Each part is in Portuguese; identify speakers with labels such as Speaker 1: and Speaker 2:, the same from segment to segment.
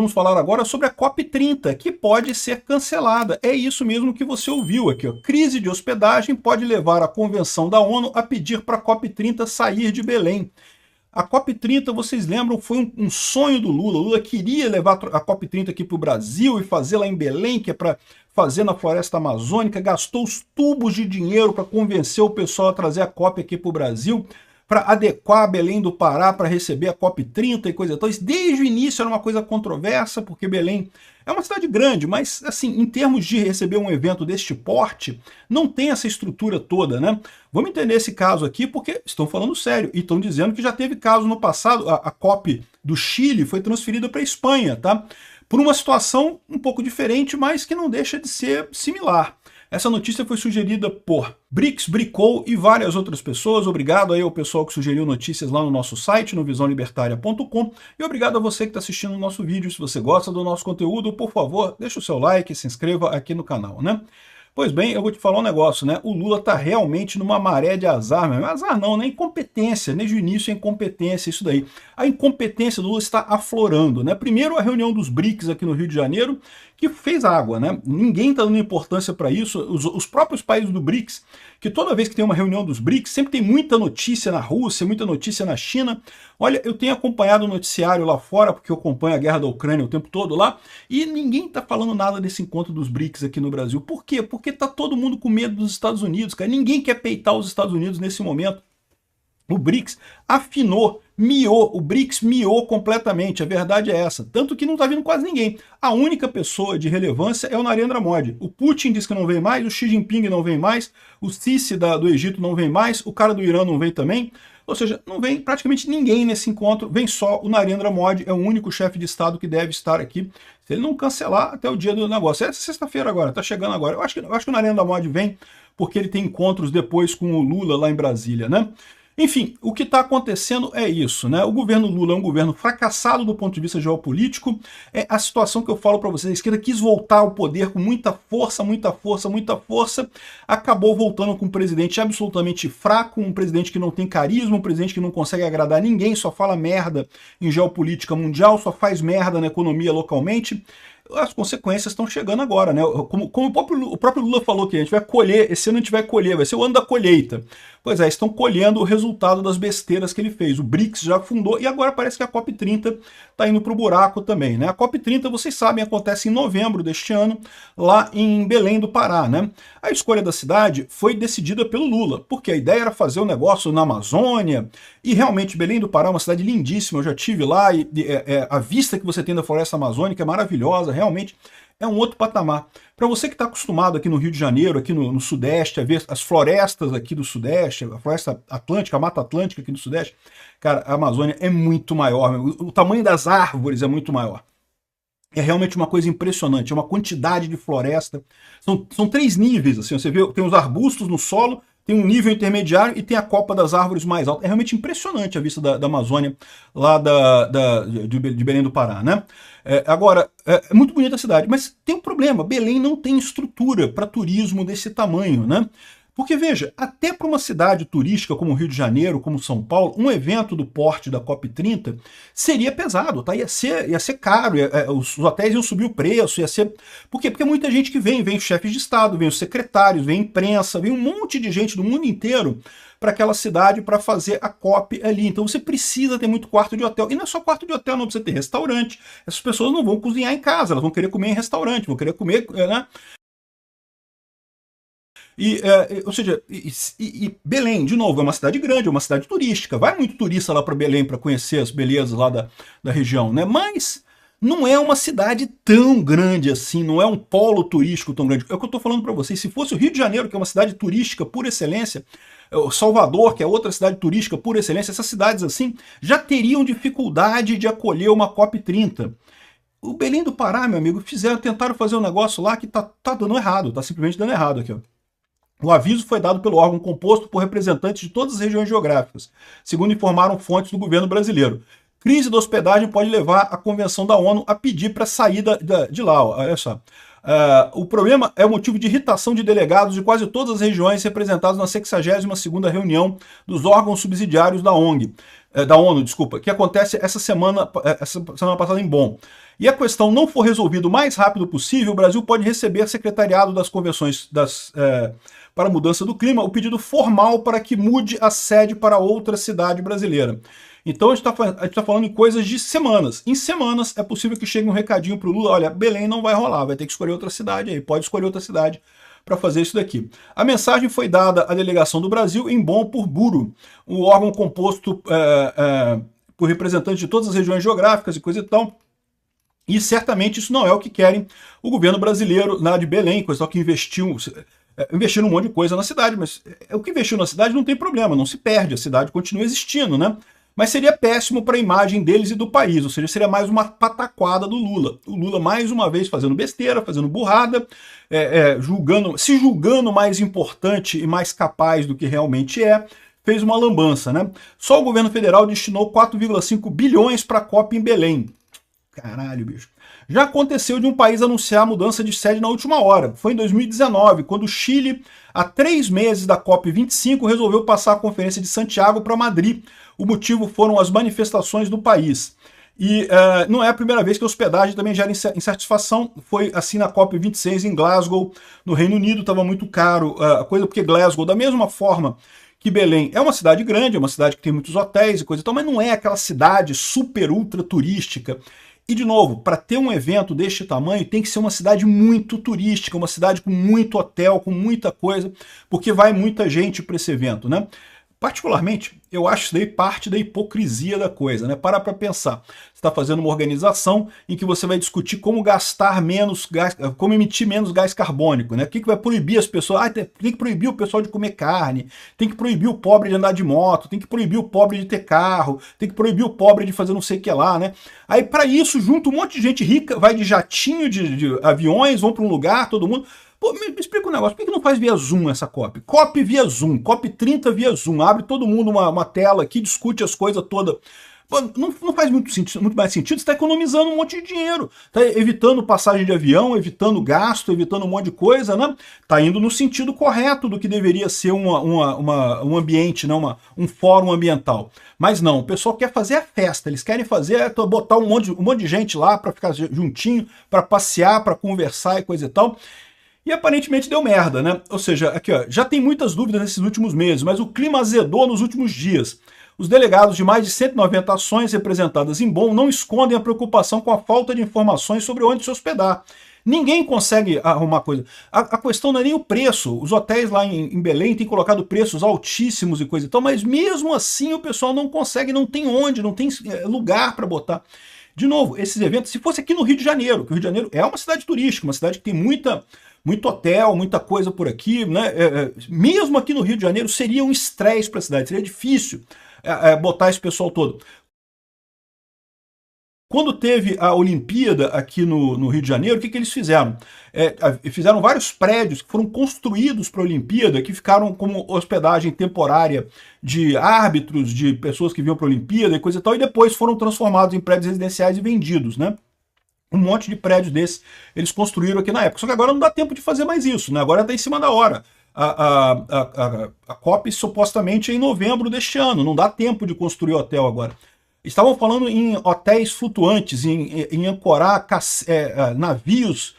Speaker 1: Vamos falar agora sobre a COP30, que pode ser cancelada. É isso mesmo que você ouviu aqui, ó. Crise de hospedagem pode levar a convenção da ONU a pedir para a COP30 sair de Belém. A COP30, vocês lembram, foi um sonho do Lula. O Lula queria levar a COP30 aqui para o Brasil e fazer lá em Belém, que é para fazer na floresta amazônica, gastou os tubos de dinheiro para convencer o pessoal a trazer a COP aqui para o Brasil, para adequar Belém do Pará para receber a COP30 e coisa e tal. Isso desde o início era uma coisa controversa, porque Belém é uma cidade grande, mas assim, em termos de receber um evento deste porte, não tem essa estrutura toda, né? Vamos entender esse caso aqui, porque estão falando sério, e estão dizendo que já teve caso no passado, a COP do Chile foi transferida para a Espanha, tá? Por uma situação um pouco diferente, mas que não deixa de ser similar. Essa notícia foi sugerida por Brix, Bricou e várias outras pessoas. Obrigado aí ao pessoal que sugeriu notícias lá no nosso site, no visãolibertaria.com. E obrigado a você que está assistindo o nosso vídeo. Se você gosta do nosso conteúdo, por favor, deixa o seu like e se inscreva aqui no canal, né? Pois bem, eu vou te falar um negócio, né? O Lula tá realmente numa maré de azar, mas azar não, né? Incompetência, desde o início é incompetência, isso daí. A incompetência do Lula está aflorando, né? Primeiro a reunião dos BRICS aqui no Rio de Janeiro, que fez água, né? Ninguém tá dando importância para isso, os próprios países do BRICS, que toda vez que tem uma reunião dos BRICS, sempre tem muita notícia na Rússia, muita notícia na China. Olha, eu tenho acompanhado o noticiário lá fora, porque eu acompanho a guerra da Ucrânia o tempo todo lá, e ninguém tá falando nada desse encontro dos BRICS aqui no Brasil. Por quê? Porque tá todo mundo com medo dos Estados Unidos, cara. Ninguém quer peitar os Estados Unidos nesse momento. O BRICS afinou, miou, o BRICS miou completamente, a verdade é essa. Tanto que não está vindo quase ninguém. A única pessoa de relevância é o Narendra Modi. O Putin diz que não vem mais, o Xi Jinping não vem mais, o Sisi do Egito não vem mais, o cara do Irã não vem também. Ou seja, não vem praticamente ninguém nesse encontro, vem só o Narendra Modi, é o único chefe de Estado que deve estar aqui, se ele não cancelar até o dia do negócio. Essa sexta-feira agora, tá chegando agora. Eu acho que o Narendra Modi vem porque ele tem encontros depois com o Lula lá em Brasília, né? Enfim, o que está acontecendo é isso, né? O governo Lula é um governo fracassado do ponto de vista geopolítico. É a situação que eu falo para vocês. A esquerda quis voltar ao poder com muita força, muita força, muita força. Acabou voltando com um presidente absolutamente fraco, um presidente que não tem carisma, um presidente que não consegue agradar ninguém, só fala merda em geopolítica mundial, só faz merda na economia localmente. As consequências estão chegando agora, né? Como o próprio Lula falou que a gente vai colher, esse ano a gente vai colher, vai ser o ano da colheita. Pois é, estão colhendo o resultado das besteiras que ele fez. O BRICS já fundou e agora parece que a COP30 está indo para o buraco também, né? A COP30, vocês sabem, acontece em novembro deste ano, lá em Belém do Pará, né? A escolha da cidade foi decidida pelo Lula, porque a ideia era fazer um negócio na Amazônia, e realmente Belém do Pará é uma cidade lindíssima, eu já estive lá, e a vista que você tem da floresta amazônica é maravilhosa, realmente é um outro patamar. Para você que está acostumado aqui no Rio de Janeiro, aqui no Sudeste, a ver as florestas aqui do Sudeste, a floresta atlântica, a Mata Atlântica aqui do Sudeste, cara, a Amazônia é muito maior, o tamanho das árvores é muito maior. É realmente uma coisa impressionante, é uma quantidade de floresta. São 3 níveis, assim, você vê, tem os arbustos no solo, tem um nível intermediário e tem a copa das árvores mais alta. É realmente impressionante a vista da Amazônia, lá de Belém do Pará, né? Agora, é muito bonita a cidade, mas tem um problema, Belém não tem estrutura para turismo desse tamanho, né? Porque, veja, até para uma cidade turística como Rio de Janeiro, como São Paulo, um evento do porte da COP30 seria pesado, tá? Ia ser caro, os hotéis iam subir o preço, ia ser... Por quê? Porque muita gente que vem os chefes de Estado, vem os secretários, vem a imprensa, vem um monte de gente do mundo inteiro para aquela cidade para fazer a COP ali. Então você precisa ter muito quarto de hotel. E não é só quarto de hotel, não precisa ter restaurante. Essas pessoas não vão cozinhar em casa, elas vão querer comer em restaurante, vão querer comer, né? Ou seja, Belém, de novo, é uma cidade grande, é uma cidade turística. Vai muito turista lá para Belém para conhecer as belezas lá da região, né? Mas não é uma cidade tão grande assim, não é um polo turístico tão grande. É o que eu estou falando para vocês. Se fosse o Rio de Janeiro, que é uma cidade turística por excelência, Salvador, que é outra cidade turística por excelência, essas cidades assim já teriam dificuldade de acolher uma COP30. O Belém do Pará, meu amigo, tentaram fazer um negócio lá que tá dando errado, tá simplesmente dando errado aqui, ó. O aviso foi dado pelo órgão composto por representantes de todas as regiões geográficas, segundo informaram fontes do governo brasileiro. Crise da hospedagem pode levar a convenção da ONU a pedir para sair de lá. Olha só. O problema é o motivo de irritação de delegados de quase todas as regiões representados na 62ª reunião dos órgãos subsidiários da ONU, desculpa, que acontece essa semana passada em Bonn. E a questão não for resolvida o mais rápido possível, o Brasil pode receber secretariado das convenções para a mudança do clima o pedido formal para que mude a sede para outra cidade brasileira. Então a gente está falando em coisas de semanas. Em semanas é possível que chegue um recadinho para o Lula, olha, Belém não vai rolar, vai ter que escolher outra cidade aí, pode escolher outra cidade para fazer isso daqui. A mensagem foi dada à delegação do Brasil em Bonn por Buro, um órgão composto por representantes de todas as regiões geográficas e coisa e tal. E certamente isso não é o que querem o governo brasileiro lá de Belém, coisa que investiu num monte de coisa na cidade, mas o que investiu na cidade não tem problema, não se perde, a cidade continua existindo, né? Mas seria péssimo para a imagem deles e do país, ou seja, seria mais uma pataquada do Lula. O Lula, mais uma vez, fazendo besteira, fazendo burrada, se julgando mais importante e mais capaz do que realmente é, fez uma lambança, né? Só o governo federal destinou 4,5 bilhões para a COP em Belém. Caralho, bicho. Já aconteceu de um país anunciar a mudança de sede na última hora. Foi em 2019, quando o Chile, há 3 meses da COP25, resolveu passar a Conferência de Santiago para Madrid. O motivo foram as manifestações do país. E não é a primeira vez que a hospedagem também gera insatisfação. Foi assim na COP26 em Glasgow, no Reino Unido, estava muito caro a coisa, porque Glasgow, da mesma forma que Belém, é uma cidade grande, é uma cidade que tem muitos hotéis e coisa e tal, mas não é aquela cidade super ultra turística. E, de novo, para ter um evento deste tamanho, tem que ser uma cidade muito turística, uma cidade com muito hotel, com muita coisa, porque vai muita gente para esse evento, né? Particularmente, eu acho isso daí parte da hipocrisia da coisa, né? Para pensar. Você está fazendo uma organização em que você vai discutir como gastar menos gás, como emitir menos gás carbônico, né? O que vai proibir as pessoas? Tem que proibir o pessoal de comer carne, tem que proibir o pobre de andar de moto, tem que proibir o pobre de ter carro, tem que proibir o pobre de fazer não sei o que lá, né? Aí, para isso, junto um monte de gente rica, vai de jatinho, de aviões, vão para um lugar, todo mundo. Pô, me explica um negócio, por que não faz via Zoom essa COP? COP via Zoom, COP 30 via Zoom, abre todo mundo uma tela aqui, discute as coisas todas. Não faz muito mais sentido, você está economizando um monte de dinheiro, está evitando passagem de avião, evitando gasto, evitando um monte de coisa, né? Está indo no sentido correto do que deveria ser um ambiente, né? Um fórum ambiental. Mas não, o pessoal quer fazer a festa, eles querem botar um monte de gente lá para ficar juntinho, para passear, para conversar e coisa e tal. E aparentemente deu merda, né? Ou seja, aqui ó, já tem muitas dúvidas nesses últimos meses, mas o clima azedou nos últimos dias. Os delegados de mais de 190 ações representadas em Bonn não escondem a preocupação com a falta de informações sobre onde se hospedar. Ninguém consegue arrumar coisa. A questão não é nem o preço. Os hotéis lá em Belém têm colocado preços altíssimos e coisa e tal, mas mesmo assim o pessoal não consegue, não tem onde, não tem lugar para botar. De novo, esses eventos, se fosse aqui no Rio de Janeiro, que o Rio de Janeiro é uma cidade turística, uma cidade que tem muito hotel, muita coisa por aqui, né? Mesmo aqui no Rio de Janeiro seria um estresse para a cidade, seria difícil botar esse pessoal todo. Quando teve a Olimpíada aqui no Rio de Janeiro, o que eles fizeram? Fizeram vários prédios que foram construídos para a Olimpíada, que ficaram como hospedagem temporária de árbitros, de pessoas que vinham para a Olimpíada e coisa e tal, e depois foram transformados em prédios residenciais e vendidos, né? Um monte de prédios desses eles construíram aqui na época. Só que agora não dá tempo de fazer mais isso, né? Agora está em cima da hora. A COP supostamente é em novembro deste ano, não dá tempo de construir hotel agora. Estavam falando em hotéis flutuantes, em ancorar navios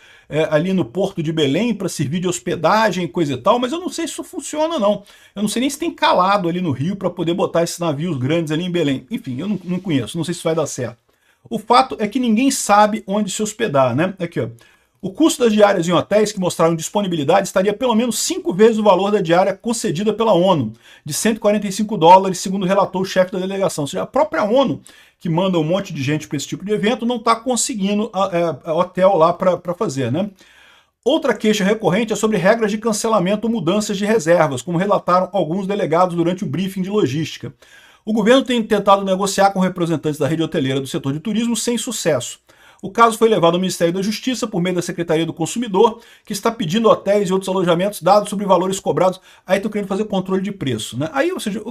Speaker 1: ali no Porto de Belém para servir de hospedagem e coisa e tal, mas eu não sei se isso funciona não. Eu não sei nem se tem calado ali no Rio para poder botar esses navios grandes ali em Belém. Enfim, eu não conheço, não sei se vai dar certo. O fato é que ninguém sabe onde se hospedar, né? Aqui, ó. O custo das diárias em hotéis que mostraram disponibilidade estaria pelo menos 5 vezes o valor da diária concedida pela ONU, de $145, segundo relatou o chefe da delegação. Ou seja, a própria ONU, que manda um monte de gente para esse tipo de evento, não está conseguindo hotel lá para fazer, né? Outra queixa recorrente é sobre regras de cancelamento ou mudanças de reservas, como relataram alguns delegados durante o briefing de logística. O governo tem tentado negociar com representantes da rede hoteleira do setor de turismo sem sucesso. O caso foi levado ao Ministério da Justiça por meio da Secretaria do Consumidor, que está pedindo hotéis e outros alojamentos dados sobre valores cobrados. Aí estão querendo fazer controle de preço, né? Aí, ou seja,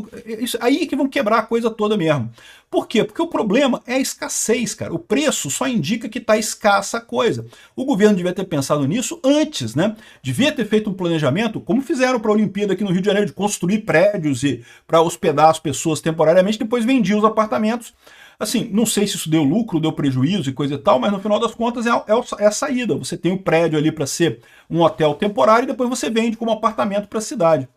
Speaker 1: aí que vão quebrar a coisa toda mesmo. Por quê? Porque o problema é a escassez, cara. O preço só indica que está escassa a coisa. O governo devia ter pensado nisso antes, né? Devia ter feito um planejamento, como fizeram para a Olimpíada aqui no Rio de Janeiro, de construir prédios e para hospedar as pessoas temporariamente, depois vendia os apartamentos. Assim, não sei se isso deu lucro, deu prejuízo e coisa e tal, mas no final das contas é a saída. Você tem um prédio ali para ser um hotel temporário e depois você vende como apartamento para a cidade.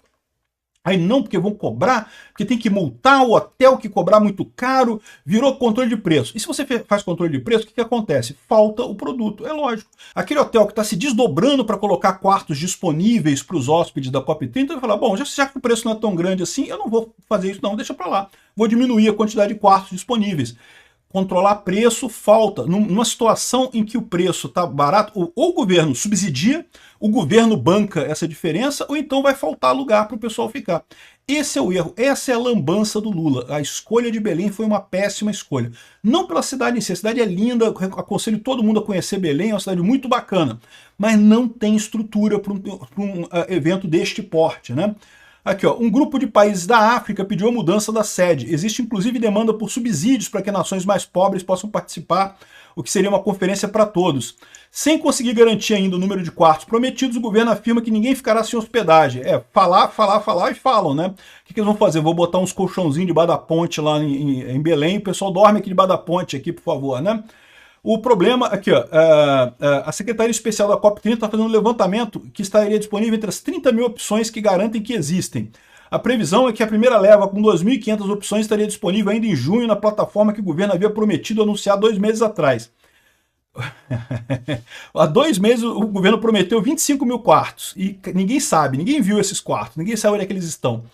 Speaker 1: Aí não, porque vão cobrar, porque tem que multar o hotel, que cobrar muito caro, virou controle de preço. E se você faz controle de preço, o que acontece? Falta o produto, é lógico. Aquele hotel que está se desdobrando para colocar quartos disponíveis para os hóspedes da COP30, vai falar, bom, já que o preço não é tão grande assim, eu não vou fazer isso não, deixa para lá. Vou diminuir a quantidade de quartos disponíveis. Controlar preço, falta. Numa situação em que o preço está barato, ou o governo subsidia, o governo banca essa diferença, ou então vai faltar lugar para o pessoal ficar. Esse é o erro, essa é a lambança do Lula. A escolha de Belém foi uma péssima escolha. Não pela cidade em si, a cidade é linda, aconselho todo mundo a conhecer Belém, é uma cidade muito bacana, mas não tem estrutura para um evento deste porte, né? Aqui, ó, um grupo de países da África pediu a mudança da sede. Existe inclusive demanda por subsídios para que nações mais pobres possam participar, o que seria uma conferência para todos. Sem conseguir garantir ainda o número de quartos prometidos, o governo afirma que ninguém ficará sem hospedagem. Falar e falam, né? O que eles vão fazer? Vou botar uns colchãozinhos debaixo da ponte lá em Belém, o pessoal dorme aqui debaixo da ponte aqui, por favor, né? O problema, aqui, ó, a Secretaria Especial da COP30 está fazendo um levantamento que estaria disponível entre as 30 mil opções que garantem que existem. A previsão é que a primeira leva, com 2.500 opções, estaria disponível ainda em junho na plataforma que o governo havia prometido anunciar 2 meses atrás. Há 2 meses o governo prometeu 25 mil quartos e ninguém sabe, ninguém viu esses quartos, ninguém sabe onde é que eles estão.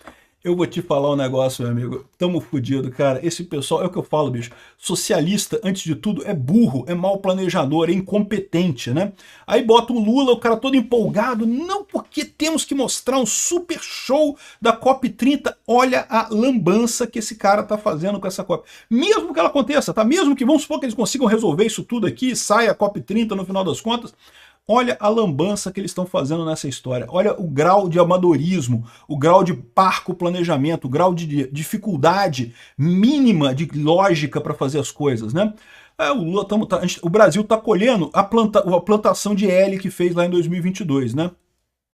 Speaker 1: Eu vou te falar um negócio, meu amigo. Tamo fudido, cara. Esse pessoal, é o que eu falo, bicho. Socialista, antes de tudo, é burro, é mal planejador, é incompetente, né? Aí bota o Lula, o cara todo empolgado. Não, porque temos que mostrar um super show da COP30. Olha a lambança que esse cara tá fazendo com essa COP. Mesmo que ela aconteça, tá? Mesmo que, vamos supor que eles consigam resolver isso tudo aqui e saia a COP30 no final das contas. Olha a lambança que eles estão fazendo nessa história. Olha o grau de amadorismo, o grau de parco planejamento, o grau de dificuldade mínima de lógica para fazer as coisas, né? O Brasil está colhendo a plantação de L que fez lá em 2022, né?